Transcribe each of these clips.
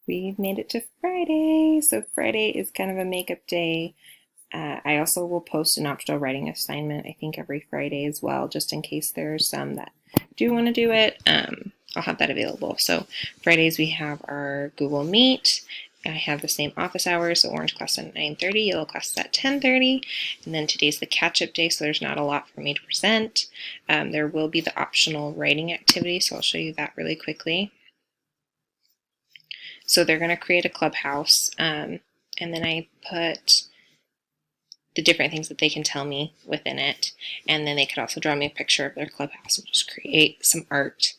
We've made it to Friday. So Friday is kind of a makeup day. I also will post an optional writing assignment, I think every Friday as well, just in case there's some that do want to do it. I'll have that available. So Fridays we have our Google Meet. I have the same office hours, so orange class at 9:30, yellow class at 10:30, and then today's the catch-up day, so there's not a lot for me to present. There will be the optional writing activity, so I'll show you that really quickly. So they're going to create a clubhouse, and then I put the different things that they can tell me within it, and then they could also draw me a picture of their clubhouse and just create some art.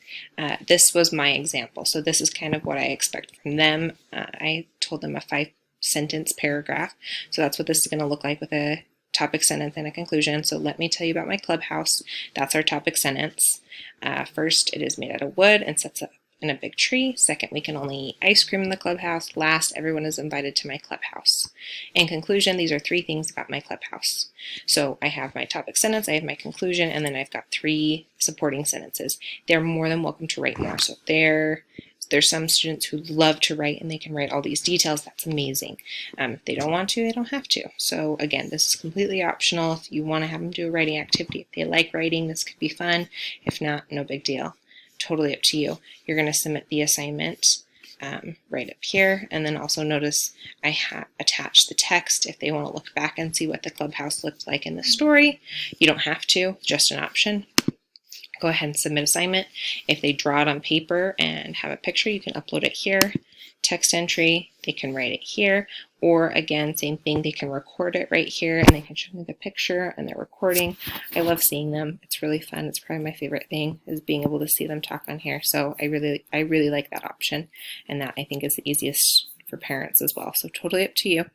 This was my example, so this is kind of what I expect from them. I told them a 5-sentence paragraph, so that's what this is going to look like with a topic sentence and a conclusion. So let me tell you about my clubhouse. That's our topic sentence. First, it is made out of wood and sets up in a big tree. Second, we can only eat ice cream in the clubhouse. Last, everyone is invited to my clubhouse. In conclusion, these are 3 things about my clubhouse. So I have my topic sentence, I have my conclusion, and then I've got 3 supporting sentences. They're more than welcome to write more. So there's some students who love to write and they can write all these details. That's amazing. If they don't want to, they don't have to. So again, this is completely optional. If you want to have them do a writing activity, if they like writing, this could be fun. If not, no big deal. Totally up to you. You're going to submit the assignment right up here, and then also notice I attached the text if they want to look back and see what the clubhouse looked like in the story. You don't have to, just an option. Go ahead and submit assignment. If they draw it on paper and have a picture, you can upload it here. Text entry, they can write it here, or again, same thing, they can record it right here and they can show me the picture and their recording. I love seeing them. It's really fun. It's probably my favorite thing is being able to see them talk on here. So I really like that option, and that I think is the easiest for parents as well. So totally up to you.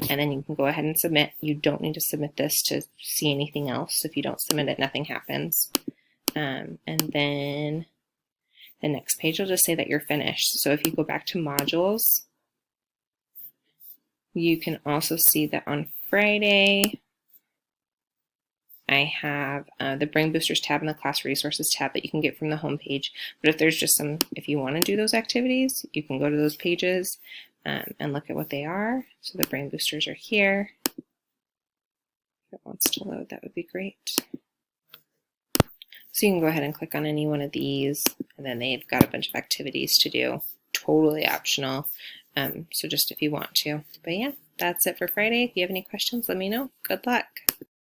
And then you can go ahead and submit. You don't need to submit this to see anything else. If you don't submit it, nothing happens. And then the next page will just say that you're finished. So if you go back to modules, you can also see that on Friday, I have the Brain Boosters tab and the Class Resources tab that you can get from the home page. But if there's just if you want to do those activities, you can go to those pages and look at what they are. So the Brain Boosters are here. If it wants to load, that would be great. So you can go ahead and click on any one of these, and then they've got a bunch of activities to do. Totally optional. So just if you want to. But yeah, that's it for Friday. If you have any questions, let me know. Good luck.